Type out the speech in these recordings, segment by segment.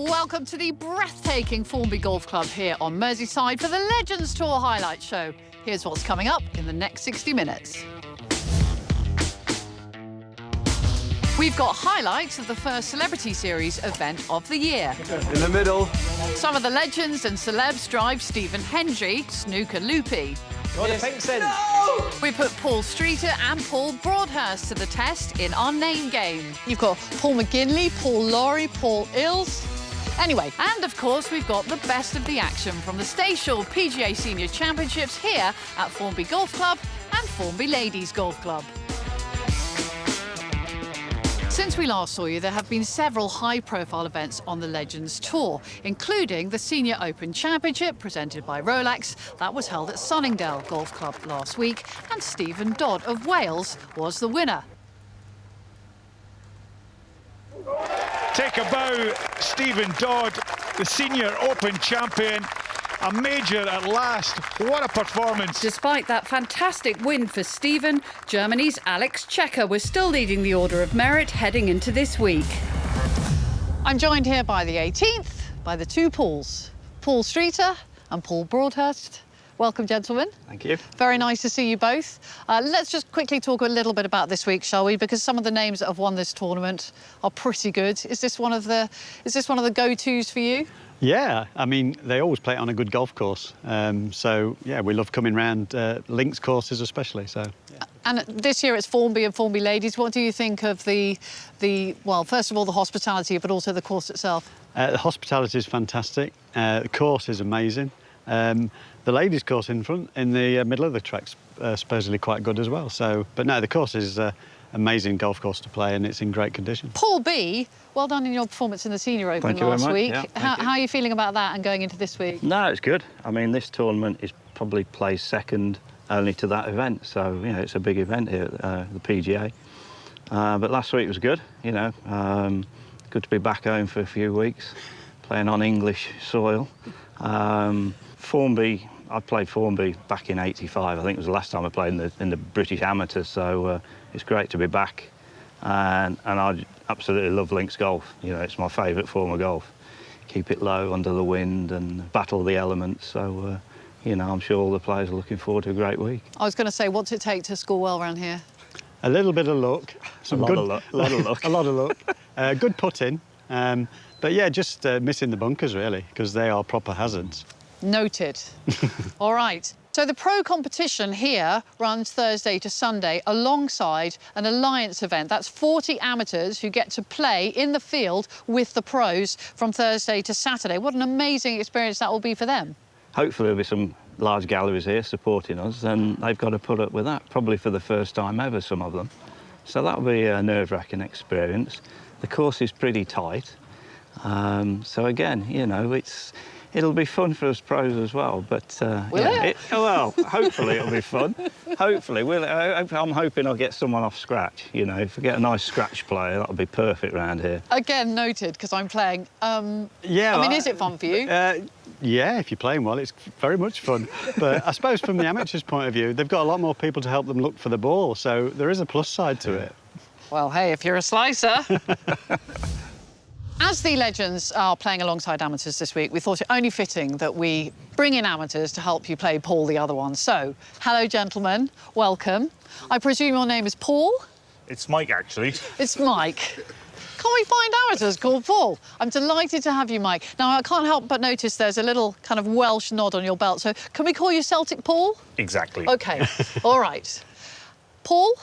Welcome to the breathtaking Formby Golf Club here on Merseyside for the Legends Tour highlight show. Here's what's coming up in the next 60 minutes. We've got highlights of the first Celebrity Series event of the year. In the middle. Some of the legends and celebs drive Stephen Hendry, snooker loopy. No! We put Paul Streeter and Paul Broadhurst to the test in our name game. You've got Paul McGinley, Paul Laurie, Paul Ills. Anyway, and of course, we've got the best of the action from the Staysure PGA Senior Championships here at Formby Golf Club and Formby Ladies Golf Club. Since we last saw you, there have been several high-profile events on the Legends Tour, including the Senior Open Championship presented by Rolex. That was held at Sunningdale Golf Club last week, and Stephen Dodd of Wales was the winner. Take a bow, Stephen Dodd, the Senior Open champion. A major at last. What a performance. Despite that fantastic win for Stephen, Germany's Alex Checker was still leading the order of merit heading into this week. I'm joined here by the 18th, by the two Pauls, Paul Streeter and Paul Broadhurst. Welcome, gentlemen. Thank you. Very nice to see you both. Let's just quickly talk a little bit about this week, shall we? Because some of the names that have won this tournament are pretty good. Is this one of the go-tos for you? Yeah, I mean, they always play it on a good golf course. So, yeah, we love coming round links courses especially, so... Yeah. And this year it's Formby and Formby Ladies. What do you think of well, first of all, the hospitality, but also the course itself? The hospitality is fantastic. The course is amazing. The ladies' course in the middle of the track's supposedly quite good as well. So, but no, the course is amazing golf course to play, and it's in great condition. Paul B, well done in your performance in the Senior Open last week. Yeah, how are you feeling about that and going into this week? No, it's good. I mean, this tournament is probably placed second only to that event, so you know it's a big event here at the PGA. But last week was good. You know, good to be back home for a few weeks, playing on English soil. Formby, I played Formby back in '85. I think it was the last time I played in the British Amateurs, so it's great to be back. And I absolutely love links golf. You know, it's my favourite form of golf. Keep it low under the wind and battle the elements. So, you know, I'm sure all the players are looking forward to a great week. I was going to say, what's it take to score well around here? A little bit of luck. A lot of luck. A lot of luck. Good putting. But yeah, just missing the bunkers really, because they are proper hazards. Noted. All right. So the pro competition here runs Thursday to Sunday alongside an alliance event. That's 40 amateurs who get to play in the field with the pros from Thursday to Saturday. What an amazing experience that will be for them. Hopefully there'll be some large galleries here supporting us, and they've got to put up with that, probably for the first time ever, some of them. So that'll be a nerve-wracking experience. The course is pretty tight. So again, you know, it'll be fun for us pros as well, but well, hopefully it'll be fun. Hopefully, I'm hoping I'll get someone off scratch. You know, if I get a nice scratch player, that'll be perfect round here. Again, noted, because I'm playing. Yeah, I mean, is it fun for you? Yeah, if you're playing well, it's very much fun. But I suppose from the amateurs' point of view, they've got a lot more people to help them look for the ball, so there is a plus side to it. Well, hey, if you're a slicer. As the legends are playing alongside amateurs this week, we thought it only fitting that we bring in amateurs to help you play Paul the other one. So, hello, gentlemen. Welcome. I presume your name is Paul? It's Mike, actually. It's Mike. Can't we find amateurs called Paul? I'm delighted to have you, Mike. Now, I can't help but notice there's a little kind of Welsh nod on your belt. So, can we call you Celtic Paul? Exactly. OK. All right. Paul?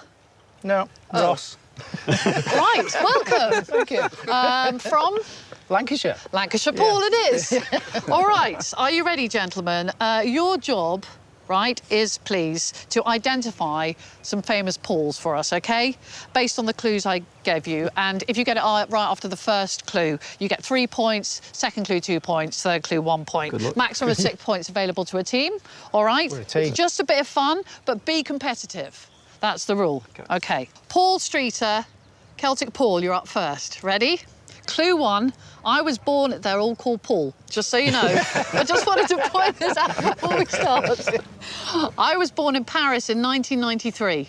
No, Ross. Right, welcome. Thank you. From? Lancashire. Lancashire Paul it is. All right, are you ready, gentlemen? Your job, right, is please to identify some famous Pauls for us, OK? Based on the clues I gave you. And if you get it right after the first clue, you get 3 points, second clue 2 points, third clue 1 point. Good luck. Maximum of 6 points available to a team, all right? We're a team. It's just a bit of fun, but be competitive. That's the rule. OK. Paul Streeter, Celtic Paul, you're up first. Ready? Clue 1, I was born... They're all called Paul, just so you know. I just wanted to point this out before we start. I was born in Paris in 1993.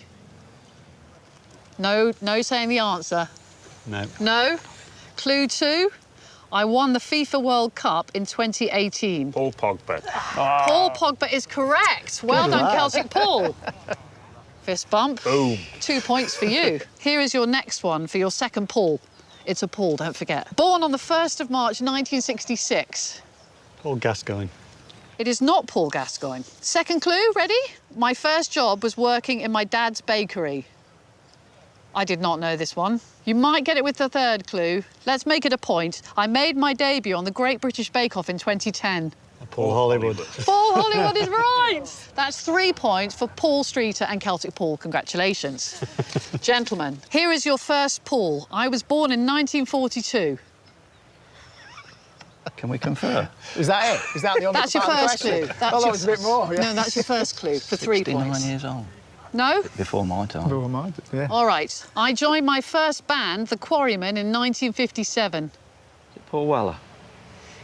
No saying the answer. No. No? Clue 2, I won the FIFA World Cup in 2018. Paul Pogba. Paul Pogba is correct. Well done, Celtic Paul. Fist bump. Boom. 2 points for you. Here is your next one for your second Paul. It's a Paul, don't forget. Born on the 1st of March, 1966. Paul Gascoigne. It is not Paul Gascoigne. Second clue, ready? My first job was working in my dad's bakery. I did not know this one. You might get it with the third clue. Let's make it a point. I made my debut on the Great British Bake Off in 2010. Paul Hollywood. Paul Hollywood is right. That's 3 points for Paul Streeter and Celtic Paul. Congratulations. Gentlemen, here is your first Paul. I was born in 1942. Can we confer? Is that it? Is that the only That's your part of the first question? clue. That's Oh, that your was a bit more, yeah. No, that's your first clue for 3 69 points. years old. No? Before my time. Never mind, yeah. All right. I joined my first band, The Quarrymen, in 1957. Paul Weller.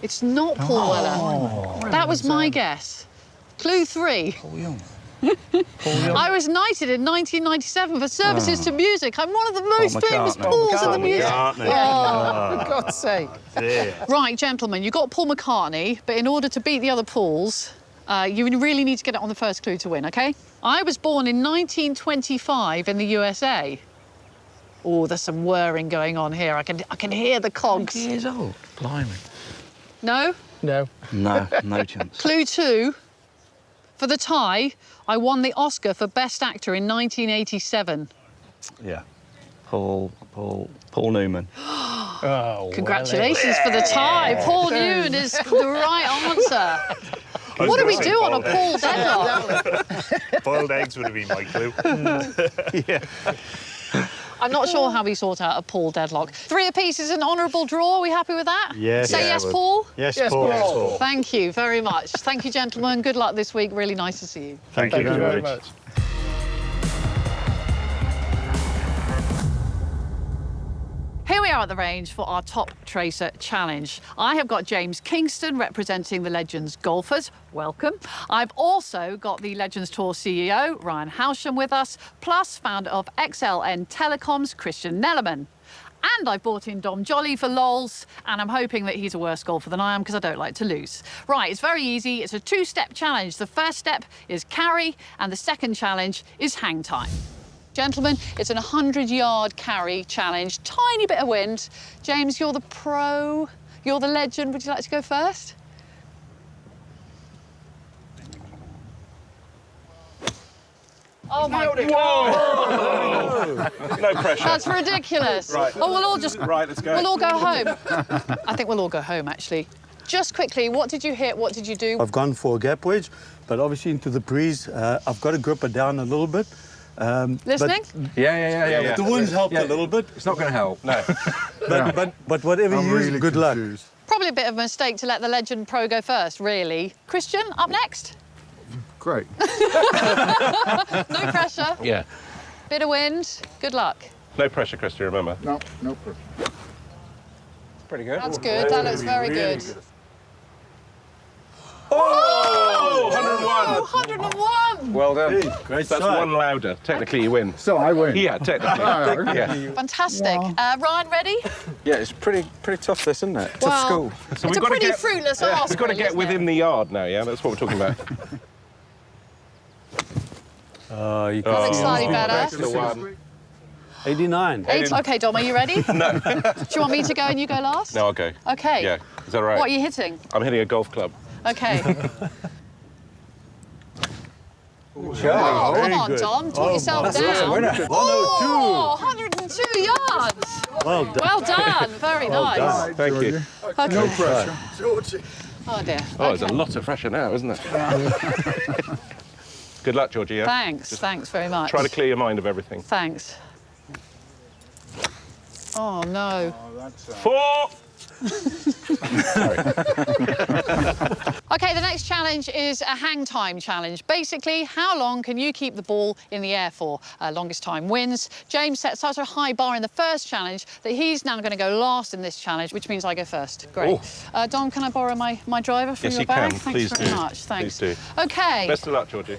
It's not Paul Weller. That was my guess. Clue 3. Paul Young. I was knighted in 1997 for services to music. I'm one of the most famous McCartney. Pauls in the music. For God's sake. Right, gentlemen, you got Paul McCartney, but in order to beat the other Pauls, you really need to get it on the first clue to win, OK? I was born in 1925 in the USA. Oh, there's some whirring going on here. I can hear the cogs. 20 years old. Blimey. No? No. No, no chance. Clue 2. For the tie, I won the Oscar for Best Actor in 1987. Yeah. Paul Newman. Oh, Congratulations for the tie. Paul Newman is the right answer. What do we do on a Paul deadlock? Boiled eggs would have been my clue. Yeah. I'm not sure how we sort out a Paul deadlock. 3 apiece is an honourable draw. Are we happy with that? Yes. Say Yeah, yes, well- Paul? Yes, Yes, Paul. Paul. Thank you very much. Thank you, gentlemen. Good luck this week. Really nice to see you. Thank you very much. Here we are at the range for our Top Tracer Challenge. I have got James Kingston representing the Legends golfers. Welcome. I've also got the Legends Tour CEO, Ryan Howsham, with us, plus founder of XLN Telecoms, Christian Nellerman. And I've brought in Dom Jolly for lols, and I'm hoping that he's a worse golfer than I am because I don't like to lose. Right, it's very easy. It's a 2-step challenge. The first step is carry, and the second challenge is hang time. Gentlemen, it's an 100-yard carry challenge. Tiny bit of wind. James, you're the pro. You're the legend. Would you like to go first? Oh my God! No pressure. That's ridiculous. Right. Oh, we'll all just. Right, let's go. We'll all go home. I think we'll all go home, actually. Just quickly, what did you hit? What did you do? I've gone for a gap wedge, but obviously into the breeze. I've got to grip it down a little bit. Listening? Yeah. The wind's helped a little bit. It's not going to help. No. But whatever you use, good luck. Probably a bit of a mistake to let the legend pro go first, really. Christian, up next. Great. No pressure. Yeah. Bit of wind. Good luck. No pressure, Christy, remember. No pressure. Pretty good. That's good. That looks very good. Oh! 101. Well done. Great That's shot. one louder. Technically, you win. So I win. Yeah, technically. Yeah. Fantastic. Ryan, ready? Yeah, it's pretty tough, this, isn't it? Tough Well, school. So it's we've a got to pretty get. fruitless ask. We've got to really, get isn't within it? the yard now. Yeah, that's what we're talking about. You That looks slightly better. That's the one. 89. Okay, Dom, are you ready? No. Do you want me to go and you go last? No, I'll go. Okay. Yeah. Is that all right? What are you hitting? I'm hitting a golf club. Okay. Oh, Come on, Dom. Talk yourself down. 102. Oh, 102 yards. Well done. Well done. Very nice. Thank you. Okay. No pressure. Oh, dear. Oh, there's a lot of pressure now, isn't there? Good luck, Georgie. Yeah? Thanks very much. Try to clear your mind of everything. Thanks. Oh, no. 4. OK, the next challenge is a hang time challenge. Basically, how long can you keep the ball in the air for? Longest time wins. James set such a high bar in the first challenge that he's now going to go last in this challenge, which means I go first. Great. Dom, can I borrow my driver from Yes, your you bag? can. Thanks Please very do. much. Thanks. Please OK. Best of luck, Georgie.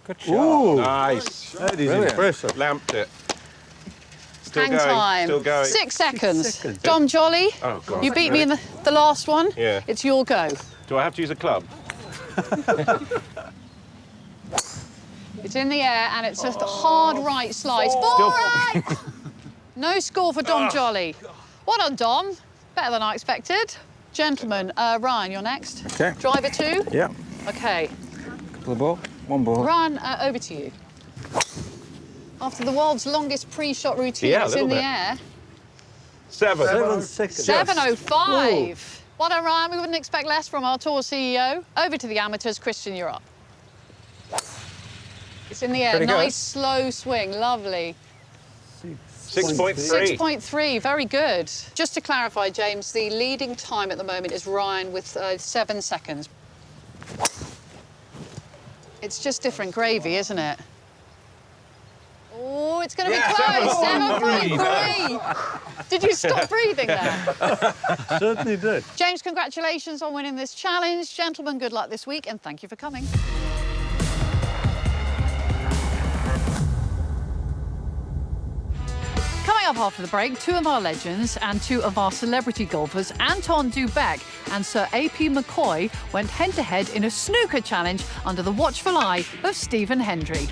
Good shot. Nice. That is impressive. Lamped it. Still Hang going, time. still going. 6 seconds. 6 seconds. Dom Jolly, Oh, God. you beat me in the last one. Yeah. It's your go. Do I have to use a club? It's in the air and it's a hard right slice. Ball right! No score for Dom Jolly. Well done, Dom. Better than I expected. Gentlemen, Ryan, you're next. Okay. Driver 2? Yeah. Okay. Couple of ball. One ball. Ryan, over to you. After the world's longest pre-shot routine, Yeah, a it's in little the bit. air. 7. 7 seconds. 7:05. Well done, Ryan. We wouldn't expect less from our tour CEO. Over to the amateurs. Christian, you're up. It's in the air. Pretty good. Nice, slow swing. Lovely. 6.3. 6.3. Very good. Just to clarify, James, the leading time at the moment is Ryan with 7 seconds. It's just different gravy, isn't it? Oh, it's going to be close. 7.3. Did you stop breathing there? Certainly did. James, congratulations on winning this challenge. Gentlemen, good luck this week and thank you for coming. Coming up after the break, 2 of our legends and 2 of our celebrity golfers, Anton Dubek and Sir A.P. McCoy, went head-to-head in a snooker challenge under the watchful eye of Stephen Hendry.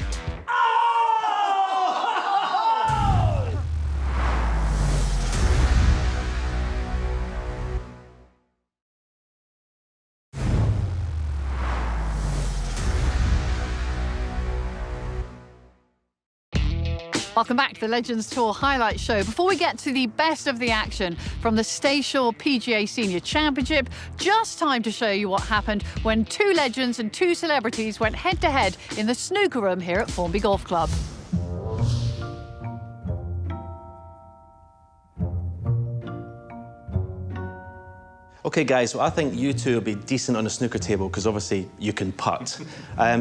Welcome back to the Legends Tour Highlight Show. Before we get to the best of the action from the Staysure PGA Senior Championship, just time to show you what happened when 2 legends and 2 celebrities went head-to-head in the snooker room here at Formby Golf Club. OK, guys, well, I think you 2 will be decent on a snooker table because obviously you can putt.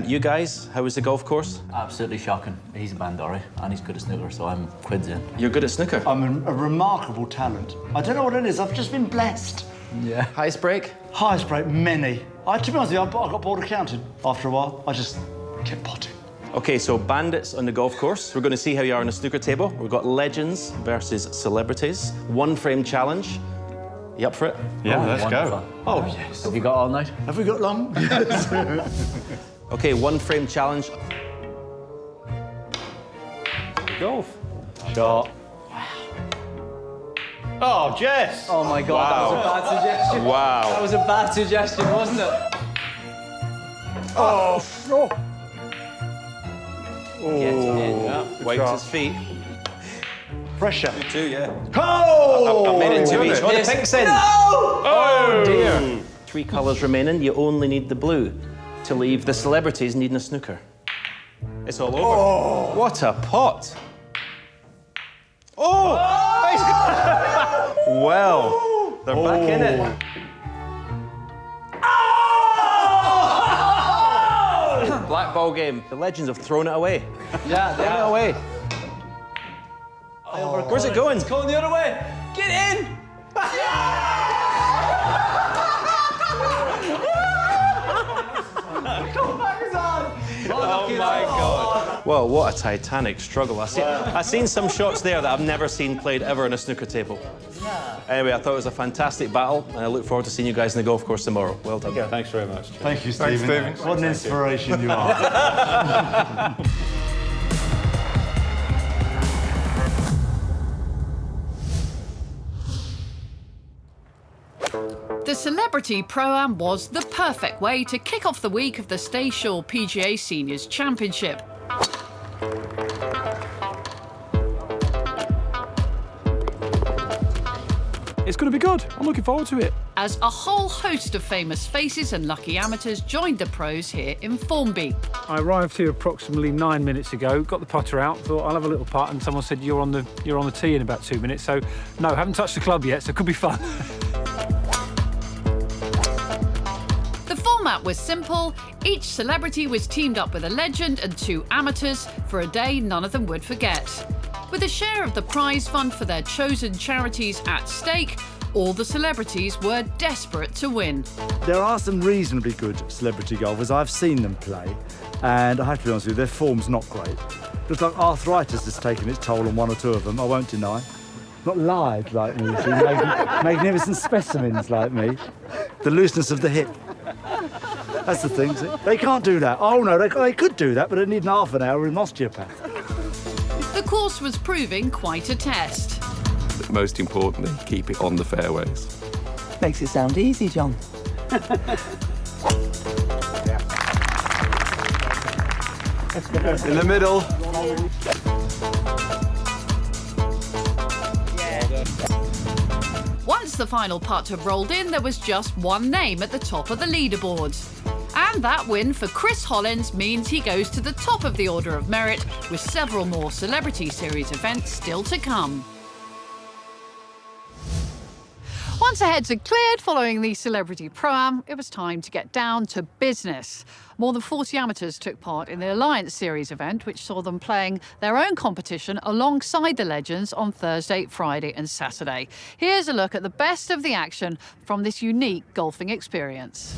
You guys, how was the golf course? Absolutely shocking. He's a Bandori and he's good at snooker, so I'm quids in. You're good at snooker? I'm a remarkable talent. I don't know what it is, I've just been blessed. Yeah. Highest break? Highest break, many. To be honest with you, I got bored of counting. After a while, I just kept potting. OK, so bandits on the golf course. We're going to see how you are on a snooker table. We've got legends versus celebrities. 1 frame challenge. You up for it? Yeah, let's wonderful. go. Oh, yes. Have you got all night? Have we got long? OK, 1 frame challenge. Golf. Shot. Oh, Jess! Oh my God, that was a bad suggestion. Wow. That was a bad suggestion, wasn't it? Oh! Get in. Yeah. Wipes his feet. Pressure. 2, yeah. Oh! I made it 2 each. Oh, the Yes. pink's in. No! Oh, dear. 3 colours remaining. You only need the blue to leave the celebrities needing a snooker. It's all over. Oh! What a pot. Oh! Well, they're back in it. Black ball game. The legends have thrown it away. Yeah, Thrown it away. Where's it going? It's going the other way. Get in! Oh my God. Well, what a titanic struggle. I've seen some shots there that I've never seen played ever on a snooker table. Anyway, I thought it was a fantastic battle, and I look forward to seeing you guys in the golf course tomorrow. Well done. Thanks very much. Thank you, Stephen. Thanks, Stephen. What an inspiration you are. The Celebrity Pro-Am was the perfect way to kick off the week of the Staysure PGA Seniors Championship. It's going to be good. I'm looking forward to it. As a whole host of famous faces and lucky amateurs joined the pros here in Formby. I arrived here approximately 9 minutes ago, got the putter out, thought I'll have a little putt, and someone said you're on the tee in about 2 minutes. So no, haven't touched the club yet, so it could be fun. The format was simple. Each celebrity was teamed up with a legend and 2 amateurs for a day none of them would forget. With a share of the prize fund for their chosen charities at stake, all the celebrities were desperate to win. There are some reasonably good celebrity golfers. I've seen them play, and I have to be honest with you, their form's not great. Looks like arthritis has taken its toll on one or two of them, I won't deny. Not live like me, see, magnificent specimens like me. The looseness of the hip. That's the thing, see? They can't do that. Oh no, they could do that, but they need half an hour with an osteopath. The course was proving quite a test. But most importantly, keep it on the fairways. Makes it sound easy, John. In the middle. Once the final putt had rolled in, there was just one name at the top of the leaderboard. And that win for Chris Hollins means he goes to the top of the Order of Merit, with several more Celebrity Series events still to come. Once the heads had cleared following the Celebrity Pro-Am, it was time to get down to business. More than 40 amateurs took part in the Alliance Series event, which saw them playing their own competition alongside the legends on Thursday, Friday and Saturday. Here's a look at the best of the action from this unique golfing experience.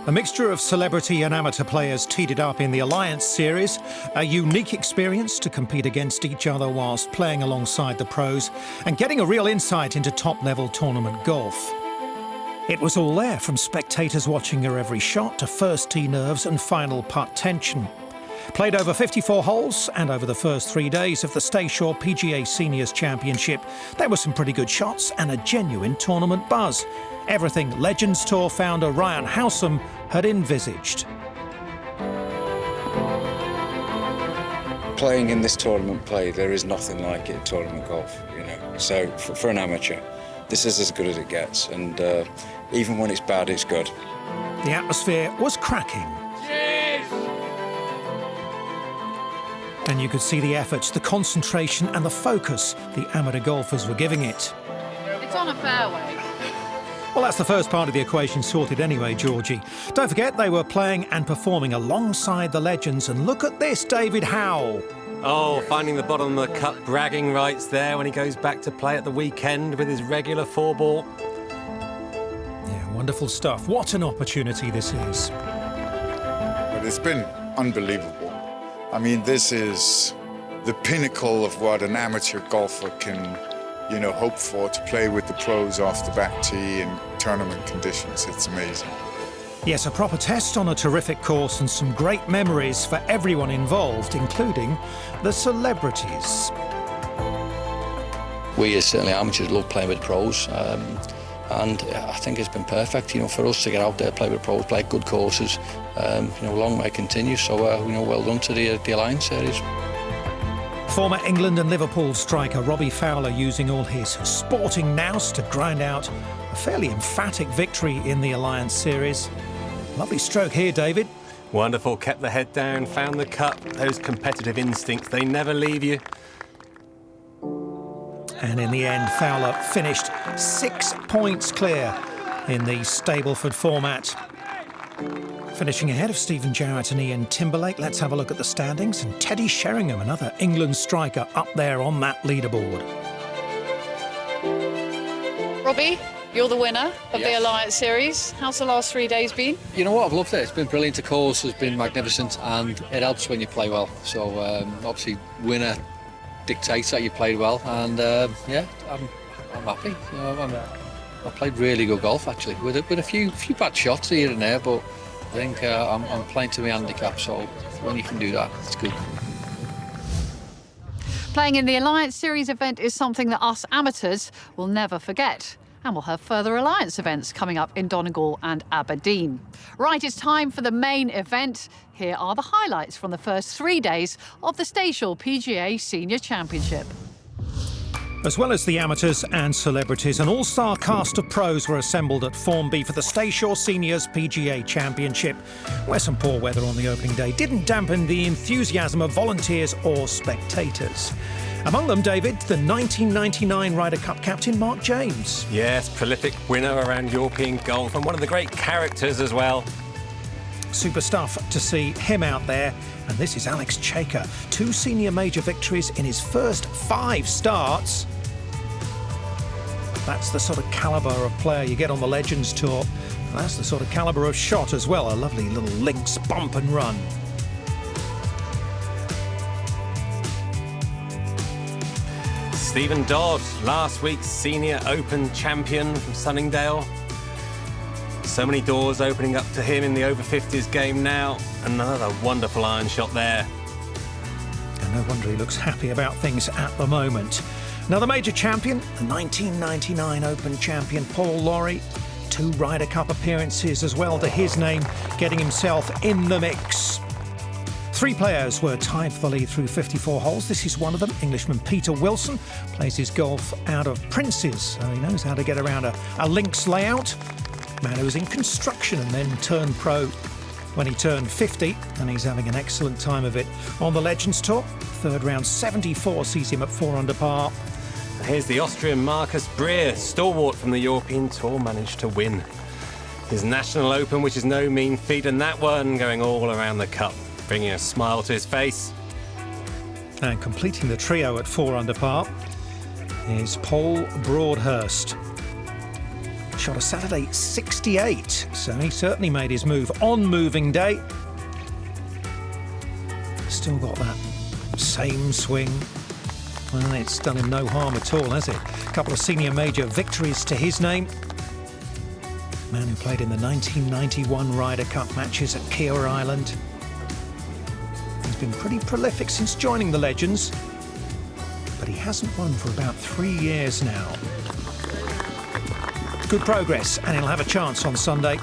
A mixture of celebrity and amateur players teed it up in the Alliance Series, a unique experience to compete against each other whilst playing alongside the pros and getting a real insight into top-level tournament golf. It was all there, from spectators watching your every shot to first tee nerves and final putt tension. Played over 54 holes, and over the first 3 days of the Staysure PGA Seniors Championship, there were some pretty good shots and a genuine tournament buzz. Everything Legends Tour founder Ryan Howsam had envisaged. Playing in this tournament there is nothing like it in tournament golf, you know. So for an amateur, this is as good as it gets, and even when it's bad, it's good. The atmosphere was cracking. And you could see the efforts, the concentration and the focus the amateur golfers were giving it. It's on a fairway. Well, that's the first part of the equation sorted anyway, Georgie. Don't forget they were playing and performing alongside the legends, and look at this, David Howell. Oh, finding the bottom of the cup, bragging rights there when he goes back to play at the weekend with his regular 4-ball. Yeah, wonderful stuff. What an opportunity this is. But it's been unbelievable. I mean, this is the pinnacle of what an amateur golfer can, you know, hope for, to play with the pros off the back tee in tournament conditions. It's amazing. Yes, a proper test on a terrific course and some great memories for everyone involved, including the celebrities. We as certainly amateurs love playing with pros, and I think it's been perfect, you know, for us to get out there, play with pros, play good courses. You know, long may continue, so you know, well done to the Alliance Series. Former England and Liverpool striker Robbie Fowler using all his sporting nous to grind out a fairly emphatic victory in the Alliance Series. Lovely stroke here, David. Wonderful, kept the head down, found the cup. Those competitive instincts, they never leave you. And in the end, Fowler finished 6 points clear in the Stableford format. Finishing ahead of Stephen Jarrett and Ian Timberlake, let's have a look at the standings. And Teddy Sheringham, another England striker, up there on that leaderboard. Robbie, you're the winner of the Alliance Series. How's the last 3 days been? You know what, I've loved it. It's been brilliant. The course has been magnificent, and it helps when you play well. So obviously, winner dictates that you played well, and yeah, I'm happy. You know, I played really good golf actually, with a few bad shots here and there, but I think I'm playing to my handicap. So when you can do that, it's good. Playing in the Alliance Series event is something that us amateurs will never forget. And we'll have further Alliance events coming up in Donegal and Aberdeen. Right, it's time for the main event. Here are the highlights from the first 3 days of the Staysure PGA Senior Championship. As well as the amateurs and celebrities, an all-star cast of pros were assembled at Formby for the Staysure Seniors PGA Championship, where some poor weather on the opening day didn't dampen the enthusiasm of volunteers or spectators. Among them, David, the 1999 Ryder Cup captain Mark James. Yes, prolific winner around European golf and one of the great characters as well. Super stuff to see him out there. And this is Alex Chaker, 2 senior major victories in his first 5 starts. That's the sort of calibre of player you get on the Legends Tour. And that's the sort of calibre of shot as well. A lovely little links bump and run. Stephen Dodd, last week's Senior Open champion from Sunningdale. So many doors opening up to him in the over 50s game now. Another wonderful iron shot there. And no wonder he looks happy about things at the moment. Another major champion, the 1999 Open champion Paul Lawrie. 2 Ryder Cup appearances as well to his name, getting himself in the mix. 3 players were tied for the lead through 54 holes. This is one of them. Englishman Peter Wilson plays his golf out of Prince's, so he knows how to get around a links layout. Man who was in construction and then turned pro when he turned 50, and he's having an excellent time of it on the Legends Tour. Third round 74 sees him at 4 under par. Here's the Austrian Marcus Breer, stalwart from the European Tour, managed to win his National Open, which is no mean feat, and that one going all around the cup, bringing a smile to his face. And completing the trio at 4 under par is Paul Broadhurst. Shot a Saturday 68, so he certainly made his move on moving day. Still got that same swing. Well, it's done him no harm at all, has it? A couple of senior major victories to his name. Man who played in the 1991 Ryder Cup matches at Kiawah Island. He's been pretty prolific since joining the Legends, but he hasn't won for about 3 years now. Good progress, and he'll have a chance on Sunday.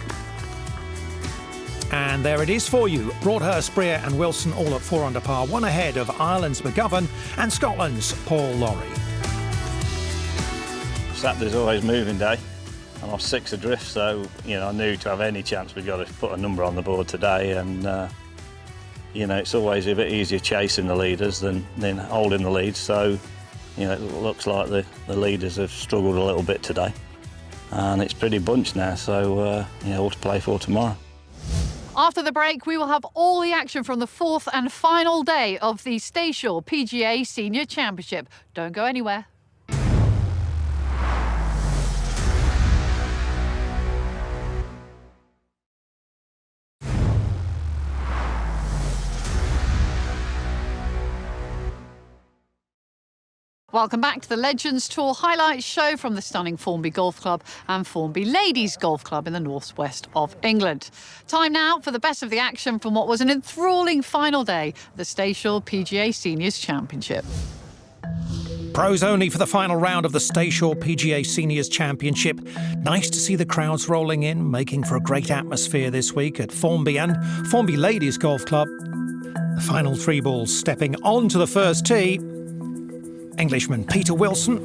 And there it is for you. Broadhurst, Breer and Wilson all at 4 under par, one ahead of Ireland's McGovern and Scotland's Paul Lawrie. Saturday's always moving day, and I'm 6 adrift, so I knew to have any chance we've got to put a number on the board today, and it's always a bit easier chasing the leaders than holding the lead. So it looks like the leaders have struggled a little bit today, and it's pretty bunched now, so all to play for tomorrow. After the break, we will have all the action from the 4th and final day of the Staysure PGA Senior Championship. Don't go anywhere. Welcome back to the Legends Tour highlights show from the stunning Formby Golf Club and Formby Ladies Golf Club in the northwest of England. Time now for the best of the action from what was an enthralling final day of the Staysure PGA Seniors Championship. Pros only for the final round of the Staysure PGA Seniors Championship. Nice to see the crowds rolling in, making for a great atmosphere this week at Formby and Formby Ladies Golf Club. The final 3 balls stepping onto the first tee. Englishman Peter Wilson,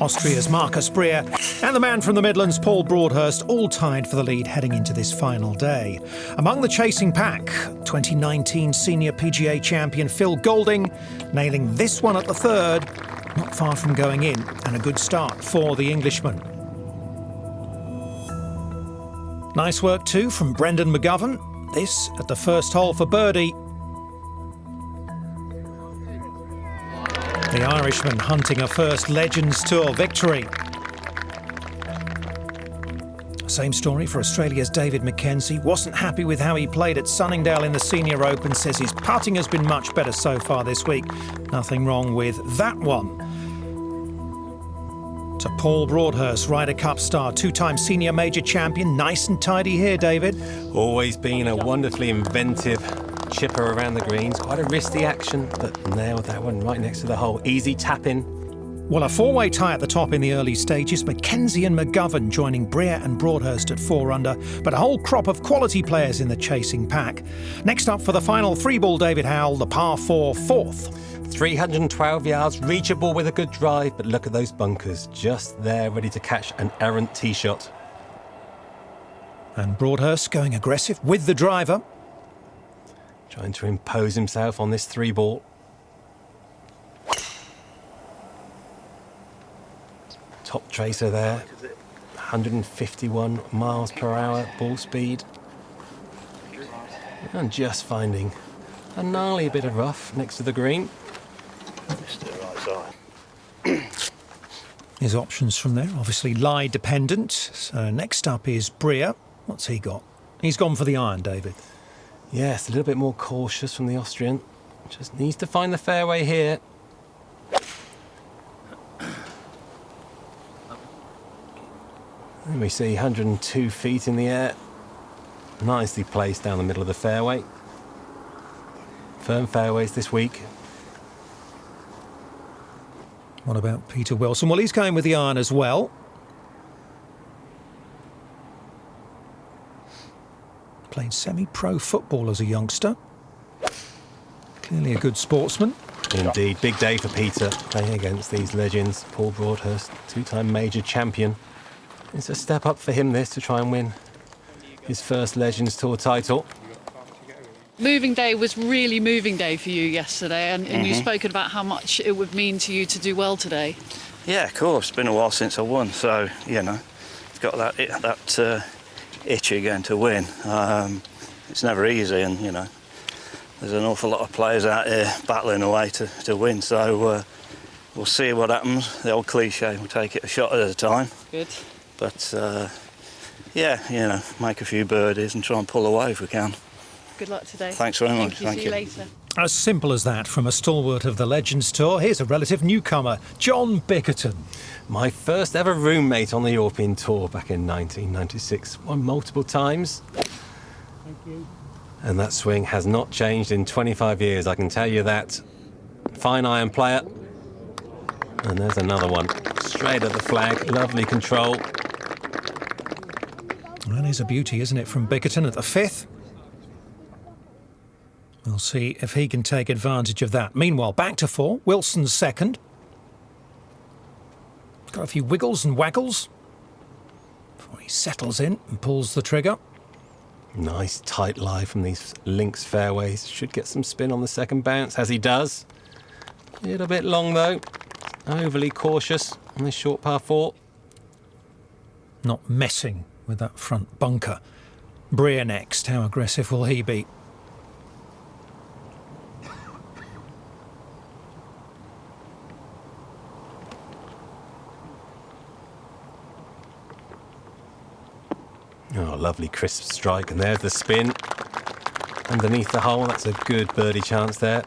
Austria's Marcus Breer, and the man from the Midlands, Paul Broadhurst, all tied for the lead heading into this final day. Among the chasing pack, 2019 Senior PGA champion Phil Golding, nailing this one at the 3rd, not far from going in, and a good start for the Englishman. Nice work too from Brendan McGovern, this at the first hole for birdie. The Irishman hunting a first Legends Tour victory. Same story for Australia's David McKenzie. Wasn't happy with how he played at Sunningdale in the Senior Open. Says his putting has been much better so far this week. Nothing wrong with that one. To Paul Broadhurst, Ryder Cup star, 2-time senior major champion. Nice and tidy here, David. Always been a wonderfully inventive chipper around the greens. Quite a risky action, but nailed that one right next to the hole. Easy tap in. Well, a 4-way tie at the top in the early stages. McKenzie and McGovern joining Breer and Broadhurst at 4 under, but a whole crop of quality players in the chasing pack. Next up for the final 3-ball, David Howell, the par 4 4th. 312 yards, reachable with a good drive, but look at those bunkers, just there, ready to catch an errant tee shot. And Broadhurst going aggressive with the driver. Trying to impose himself on this 3-ball. Top tracer there, 151 miles per hour ball speed. And just finding a gnarly bit of rough next to the green. Just to the right side. His options from there, obviously lie dependent. So next up is Breer. What's he got? He's gone for the iron, David. Yes, a little bit more cautious from the Austrian. Just needs to find the fairway here. And we see 102 feet in the air. Nicely placed down the middle of the fairway. Firm fairways this week. What about Peter Wilson? Well, he's going with the iron as well. Played semi-pro football as a youngster. Clearly a good sportsman. Indeed, big day for Peter, playing against these legends. Paul Broadhurst, two-time major champion. It's a step up for him, this, to try and win his first Legends Tour title. Moving day was really moving day for you yesterday, and you've spoken about how much it would mean to you to do well today. Yeah, of course. It's been a while since I won, so, you know, it's got that itch again to win. It's never easy, and, you know, there's an awful lot of players out here battling away to win, so we'll see what happens. The old cliche, we'll take it a shot at a time. Good. But, yeah, you know, make a few birdies and try and pull away if we can. Good luck today. Thanks very much. Thank you. See you later. As simple as that from a stalwart of the Legends Tour. Here's a relative newcomer, John Bickerton. My first ever roommate on the European Tour back in 1996. Won multiple times. Thank you. And that swing has not changed in 25 years, I can tell you that. Fine iron player. And there's another one. Straight at the flag, lovely control. That is a beauty, isn't it, from Bickerton at the 5th? We'll see if he can take advantage of that. Meanwhile, back to 4, Wilson's second. Got a few wiggles and waggles before he settles in and pulls the trigger. Nice tight lie from these links fairways. Should get some spin on the second bounce, as he does. A little bit long, though. Overly cautious on this short par 4. Not messing with that front bunker. Breer next. How aggressive will he be? Oh, lovely crisp strike, and there's the spin. Underneath the hole, that's a good birdie chance there.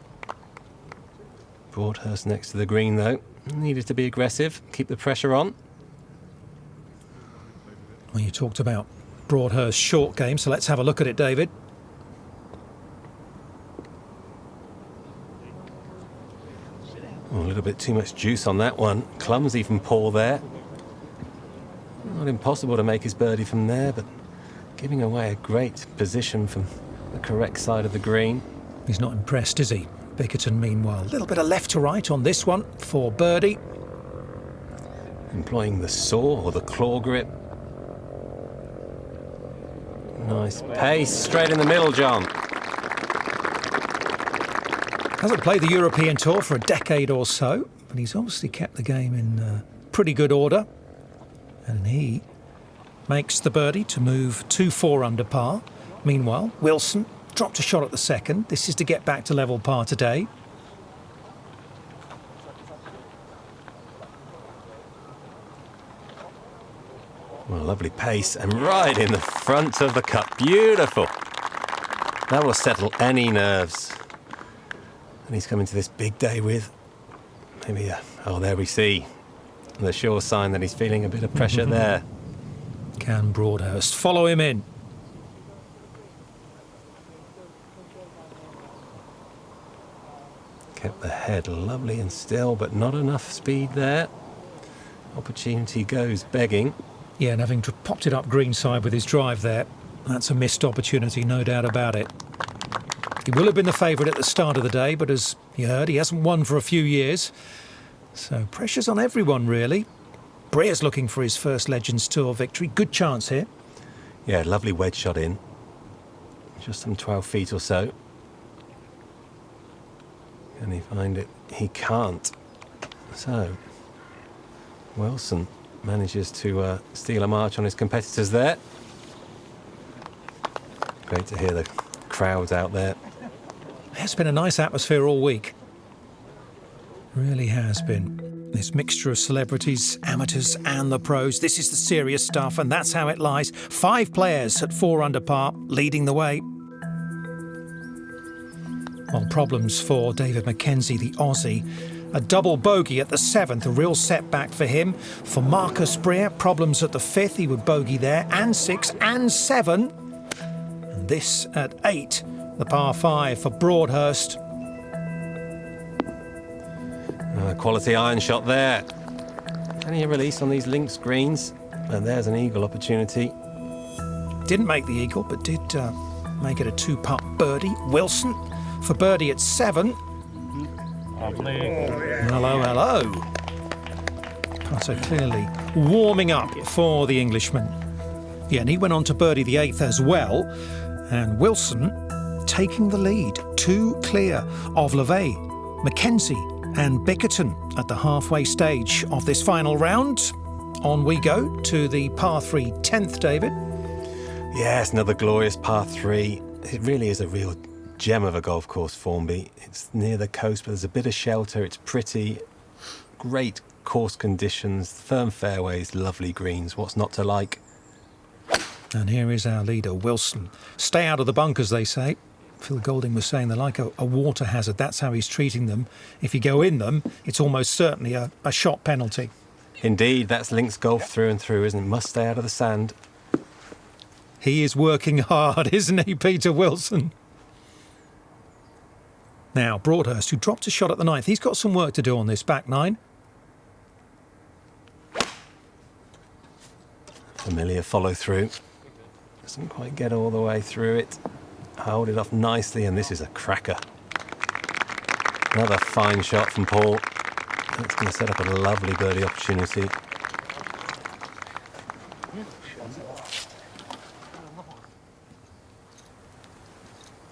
Broadhurst next to the green, though. Needed to be aggressive, keep the pressure on. Well, you talked about Broadhurst's short game, so let's have a look at it, David. Oh, a little bit too much juice on that one. Clumsy from Paul there. Not impossible to make his birdie from there, but giving away a great position from the correct side of the green. He's not impressed, is he? Bickerton, meanwhile, a little bit of left to right on this one for birdie. Employing the saw or the claw grip. Nice pace, straight in the middle, John. Hasn't played the European Tour for a decade or so, but he's obviously kept the game in pretty good order. And he makes the birdie to move 2-4 under par. Meanwhile, Wilson dropped a shot at the second. This is to get back to level par today. Well, lovely pace and right in the front of the cup. Beautiful. That will settle any nerves. And he's coming to this big day with maybe oh, there we see the sure sign that he's feeling a bit of pressure there. Can Broadhurst follow him in? Kept the head lovely and still, but not enough speed there. Opportunity goes begging. Yeah, and having popped it up greenside with his drive there, that's a missed opportunity, no doubt about it. He will have been the favourite at the start of the day, but as you heard, he hasn't won for a few years. So pressure's on everyone, really. Breer's looking for his first Legends Tour victory. Good chance here. Yeah, lovely wedge shot in. Just some 12 feet or so. Can he find it? He can't. So, Wilson manages to steal a march on his competitors there. Great to hear the crowds out there. It's been a nice atmosphere all week. Really has been. This mixture of celebrities, amateurs and the pros. This is the serious stuff, and that's how it lies. 5 players at 4 under par, leading the way. Well, problems for David Mackenzie, the Aussie. A double bogey at the 7th, a real setback for him. For Marcus Breer, problems at the 5th, he would bogey there, and 6 and 7. And this at 8, the par 5 for Broadhurst. Quality iron shot there. Can he release on these links greens? And there's an eagle opportunity. Didn't make the eagle, but did make it a 2-putt birdie. Wilson for birdie at 7. Hello, hello. Putter clearly warming up for the Englishman. Yeah, and he went on to birdie the 8th as well. And Wilson taking the lead, 2 clear of LeVay, Mackenzie and Bickerton at the halfway stage of this final round. On we go to the par 3 10th, David. Yes, another glorious par 3. It really is a real gem of a golf course, Formby. It's near the coast, but there's a bit of shelter. It's pretty. Great course conditions, firm fairways, lovely greens. What's not to like? And here is our leader, Wilson. Stay out of the bunkers, they say. Phil Golding was saying they're like a water hazard. That's how he's treating them. If you go in them, it's almost certainly a shot penalty. Indeed, that's links golf through and through, isn't it? Must stay out of the sand. He is working hard, isn't he, Peter Wilson? Now, Broadhurst, who dropped a shot at the 9th, he's got some work to do on this back 9. Familiar follow through. Doesn't quite get all the way through it. Hold it off nicely, and this is a cracker. Another fine shot from Paul. That's going to set up a lovely birdie opportunity.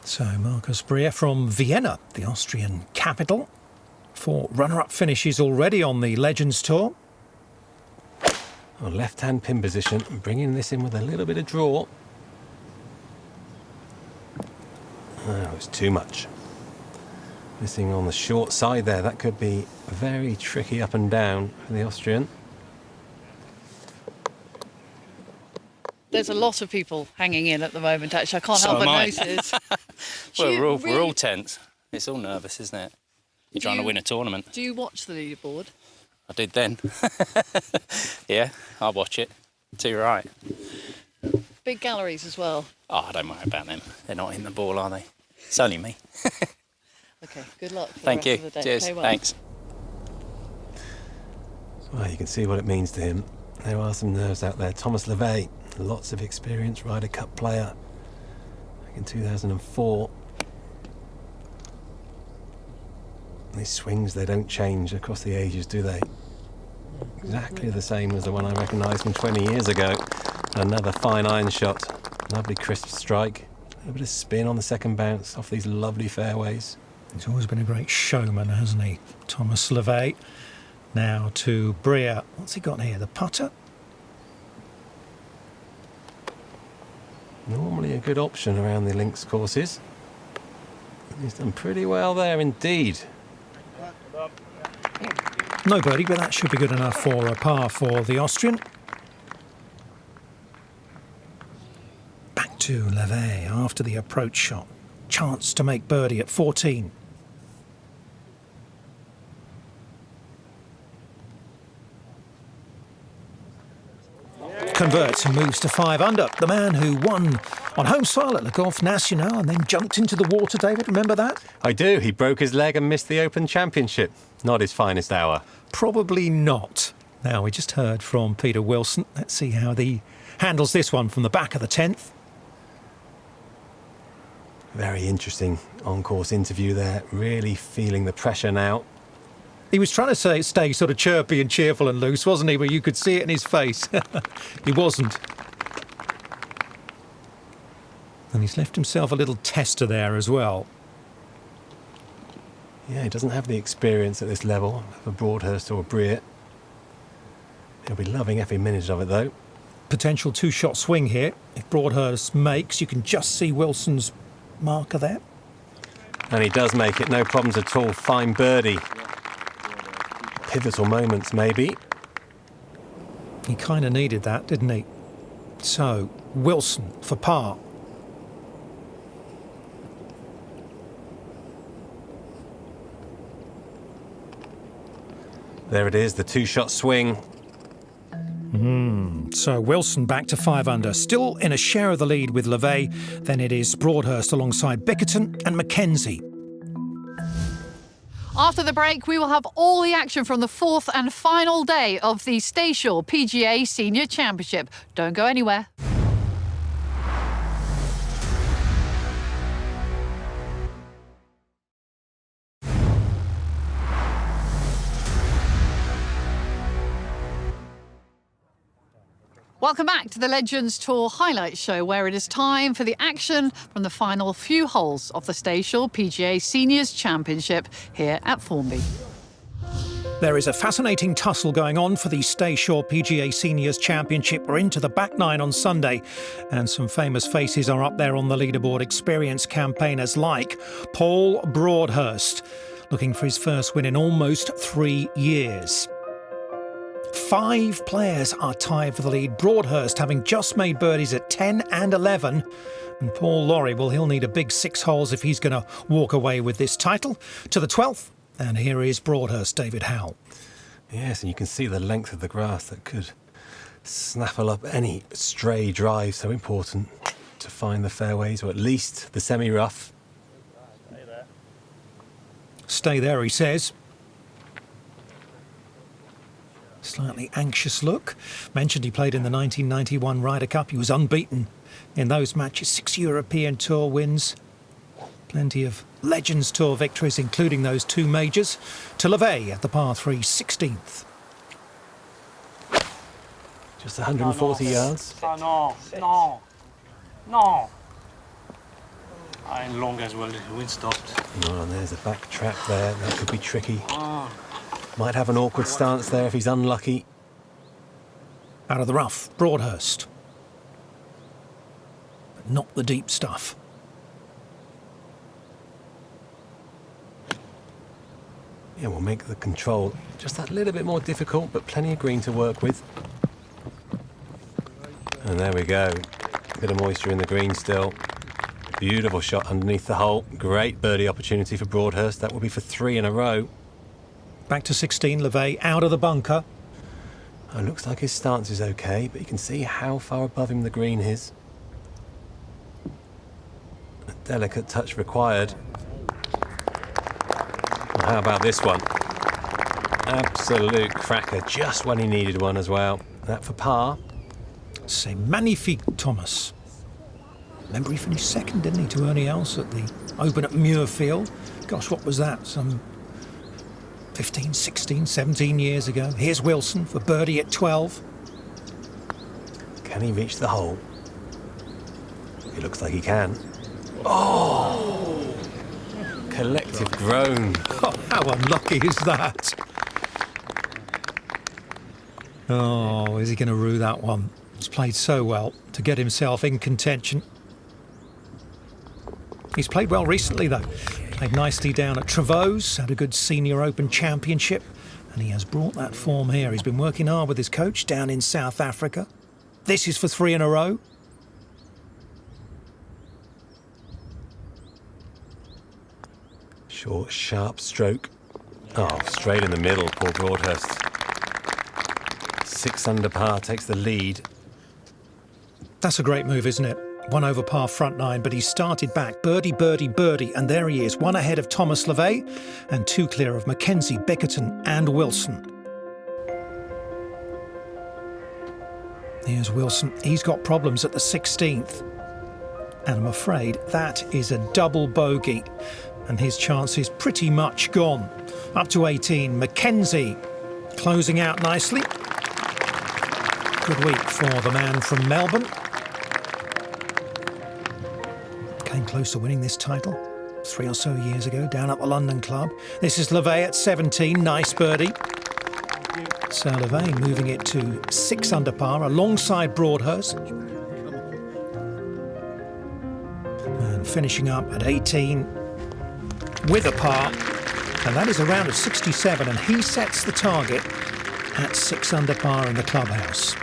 So Marcus Breer from Vienna, the Austrian capital, 4 runner-up finishes already on the Legends Tour. Oh, left-hand pin position, bringing this in with a little bit of draw. Oh, it's too much. Missing on the short side there. That could be very tricky up and down for the Austrian. There's a lot of people hanging in at the moment, actually. I can't help but notice. Well, we're all tense. It's all nervous, isn't it? You're trying to win a tournament. Do you watch the leaderboard? I did then. Yeah, I'll watch it. Too right. Big galleries as well. Oh, I don't worry about them. They're not in the ball, are they? It's only me. OK, good luck for Thank the you. rest of the day. Cheers. Okay, well. Thanks. Well, you can see what it means to him. There are some nerves out there. Thomas LeVay, lots of experience, Ryder Cup player. Back in 2004. These swings, they don't change across the ages, do they? Exactly the same as the one I recognised from 20 years ago. Another fine iron shot. Lovely crisp strike. A little bit of spin on the second bounce off these lovely fairways. He's always been a great showman, hasn't he, Thomas LeVay? Now to Breer. What's he got here? The putter? Normally a good option around the links courses. He's done pretty well there indeed. No birdie, but that should be good enough for a par for the Austrian. Back to LeVay after the approach shot. Chance to make birdie at 14. Converts and moves to 5 under. The man who won on home soil at Le Golf National and then jumped into the water, David, remember that? I do. He broke his leg and missed the Open Championship. Not his finest hour. Probably not. Now, we just heard from Peter Wilson. Let's see how he handles this one from the back of the 10th. Very interesting on-course interview there. Really feeling the pressure now. He was trying to stay sort of chirpy and cheerful and loose, wasn't he? But you could see it in his face. He wasn't. And he's left himself a little tester there as well. Yeah, he doesn't have the experience at this level of a Broadhurst or a Breer. He'll be loving every minute of it, though. Potential 2-shot swing here. If Broadhurst makes, you can just see Wilson's marker there. And he does make it, no problems at all. Fine birdie. Pivotal moments, maybe. He kind of needed that, didn't he? So, Wilson for par. There it is, the two-shot swing. So Wilson back to 5 under, still in a share of the lead with LeVay. Then it is Broadhurst alongside Bickerton and Mackenzie. After the break, we will have all the action from the 4th and final day of the Staysure PGA Senior Championship. Don't go anywhere. Welcome back to the Legends Tour Highlights Show, where it is time for the action from the final few holes of the Staysure PGA Seniors Championship here at Formby. There is a fascinating tussle going on for the Staysure PGA Seniors Championship. We're into the back nine on Sunday, and some famous faces are up there on the leaderboard. Experienced campaigners like Paul Broadhurst, looking for his first win in almost 3 years. 5 players are tied for the lead. Broadhurst having just made birdies at 10 and 11. And Paul Lawrie, well, he'll need a big 6 holes if he's going to walk away with this title. To the 12th. And here is Broadhurst, David Howell. Yes, and you can see the length of the grass that could snaffle up any stray drive. So important to find the fairways, or at least the semi-rough. Stay there, he says. Slightly anxious look. Mentioned he played in the 1991 Ryder Cup. He was unbeaten in those matches. 6 European Tour wins. Plenty of Legends Tour victories, including those 2 majors. To LeVay at the par 3, 16th. Just 140 yards. No. And long as well, the wind stopped. Oh, and there's a back trap there. That could be tricky. Might have an awkward stance there if he's unlucky. Out of the rough, Broadhurst. But not the deep stuff. Yeah, we'll make the control just that little bit more difficult, but plenty of green to work with. And there we go. A bit of moisture in the green still. Beautiful shot underneath the hole. Great birdie opportunity for Broadhurst. That will be for 3 in a row. Back to 16, LeVay out of the bunker. Oh, looks like his stance is okay, but you can see how far above him the green is. A delicate touch required. Well, how about this one? Absolute cracker, just when he needed one as well. That for par. C'est magnifique, Thomas. Remember he finished second, didn't he, to Ernie Els at the Open at Muirfield? Gosh, what was that? Some 15, 16, 17 years ago. Here's Wilson for birdie at 12. Can he reach the hole? It looks like he can. Oh! Collective groan. Oh, how unlucky is that? Oh, is he going to rue that one? He's played so well to get himself in contention. He's played well recently, though. Played nicely down at Trevose, had a good Senior Open Championship, and he has brought that form here. He's been working hard with his coach down in South Africa. This is for 3 in a row. Short, sharp stroke. Oh, straight in the middle, Paul Broadhurst. 6 under par, takes the lead. That's a great move, isn't it? 1 over par front 9, but he started back. Birdie, birdie, birdie, and there he is. 1 ahead of Thomas LeVay and 2 clear of Mackenzie, Bickerton and Wilson. Here's Wilson. He's got problems at the 16th. And I'm afraid that is a double bogey. And his chance is pretty much gone. Up to 18, Mackenzie closing out nicely. Good week for the man from Melbourne. Came close to winning this title 3 or so years ago down at the London Club. This is LeVay at 17, nice birdie. So LeVay moving it to 6 under par alongside Broadhurst. And finishing up at 18 with a par. And that is a round of 67, and he sets the target at 6 under par in the clubhouse.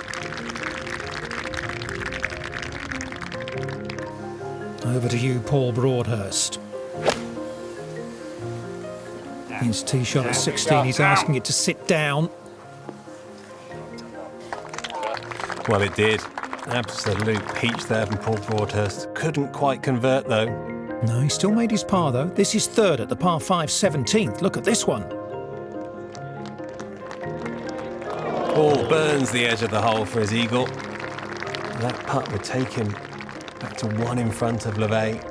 Over to you, Paul Broadhurst. His tee shot at 16, he's asking it to sit down. Well, it did. Absolute peach there from Paul Broadhurst. Couldn't quite convert, though. No, he still made his par, though. This is third at the par 5 17th. Look at this one. Paul burns the edge of the hole for his eagle. That putt would take him back to 1 in front of LeVay.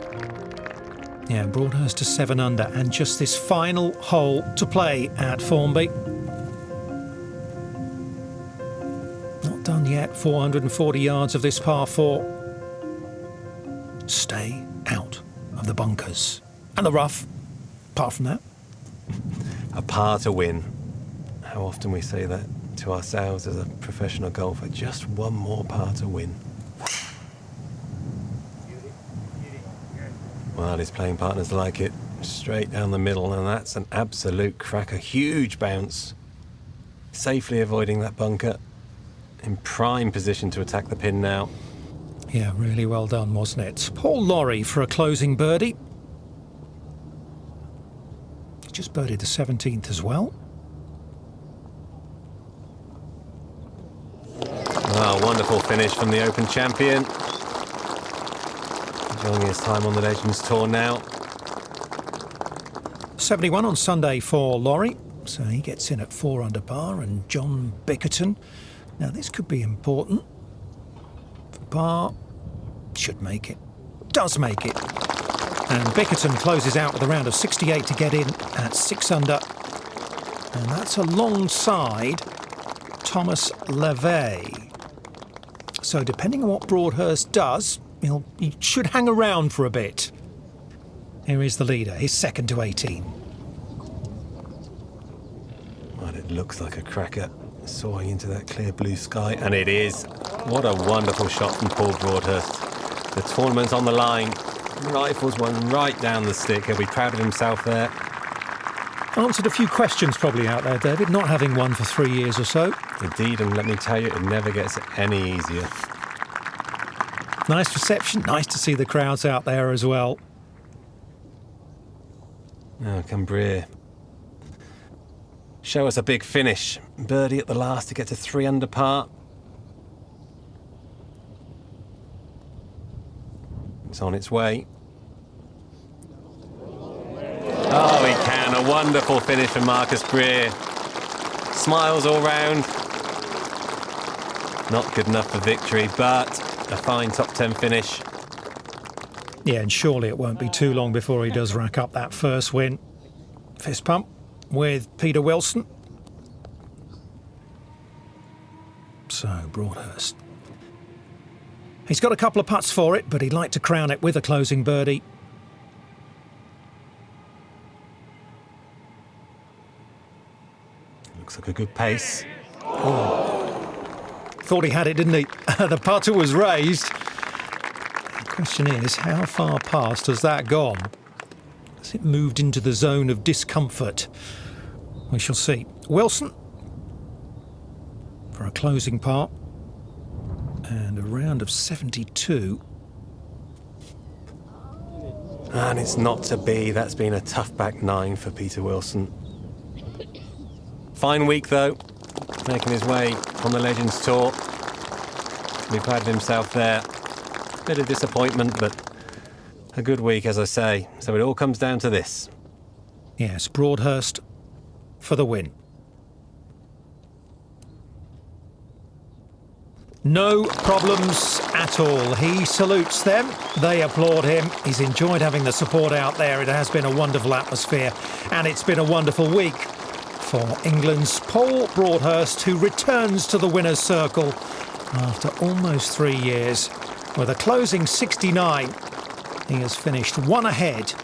Yeah, Broadhurst to 7 under, and just this final hole to play at Formby. Not done yet. 440 yards of this par 4. Stay out of the bunkers and the rough. Apart from that, A par to win. How often we say that to ourselves as a professional golfer. Just one more par to win. Well, his playing partners like it. Straight down the middle, and that's an absolute cracker. Huge bounce. Safely avoiding that bunker. In prime position to attack the pin now. yeah, really well done, wasn't it? Paul Lawrie for a closing birdie. He just birdied the 17th as well. Oh, wonderful finish from the Open champion. Enjoying his time on the Legends Tour now. 71 on Sunday for Lawrie, so he gets in at 4 under par, and John Bickerton. Now this could be important. For par, should make it. Does make it. And Bickerton closes out with a round of 68 to get in at 6 under. And that's alongside Thomas LeVay. So depending on what Broadhurst does, he should hang around for a bit. Here is the leader, his second to 18. Well, it looks like a cracker, soaring into that clear blue sky, and it is. What a wonderful shot from Paul Broadhurst. The tournament's on the line. Rifles one right down the stick. He'll be proud of himself there. Answered a few questions probably out there, David, not having won for 3 years or so. Indeed, and let me tell you, it never gets any easier. Nice reception, nice to see the crowds out there as well. Oh, Cumbria. Show us a big finish. Birdie at the last to get to 3 under par. It's on its way. Oh, he can. A wonderful finish from Marcus Breer. Smiles all round. Not good enough for victory, but a fine top 10 finish. Yeah, and surely it won't be too long before he does rack up that first win. Fist pump with Peter Wilson. So, Broadhurst. He's got a couple of putts for it, but he'd like to crown it with a closing birdie. Looks like a good pace. Oh. Thought he had it, didn't he? The putter was raised. The question is, how far past has that gone? Has it moved into the zone of discomfort? We shall see. Wilson for a closing par. And a round of 72. And it's not to be. That's been a tough back 9 for Peter Wilson. Fine week, though. Making his way on the Legends Tour. Be proud of himself there. Bit of disappointment, but a good week, as I say. So it all comes down to this. Yes, Broadhurst for the win. No problems at all. He salutes them. They applaud him. He's enjoyed having the support out there. It has been a wonderful atmosphere, and it's been a wonderful week for England's Paul Broadhurst, who returns to the winner's circle after almost 3 years. With a closing 69, he has finished 1 ahead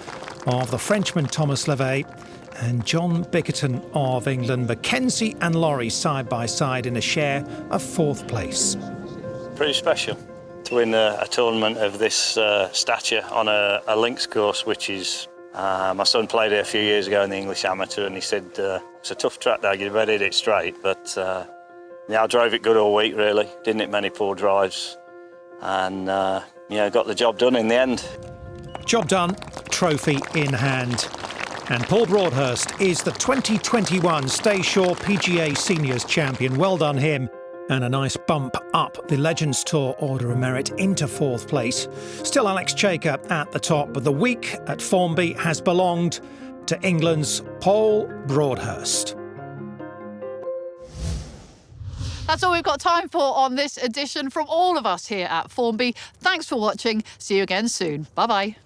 of the Frenchman Thomas LeVay and John Bickerton of England. Mackenzie and Lawrie side by side in a share of 4th place. Pretty special to win a tournament of this stature on a links course, which is my son played it a few years ago in the English Amateur, and he said it's a tough track there, you better hit it straight, but yeah, I drove it good all week really, didn't hit many poor drives, and yeah, got the job done in the end. Job done, trophy in hand. And Paul Broadhurst is the 2021 Staysure PGA Seniors Champion. Well done him. And a nice bump up the Legends Tour Order of Merit into 4th place. Still Alex Chaker at the top, but the week at Formby has belonged to England's Paul Broadhurst. That's all we've got time for on this edition from all of us here at Formby. Thanks for watching. See you again soon. Bye-bye.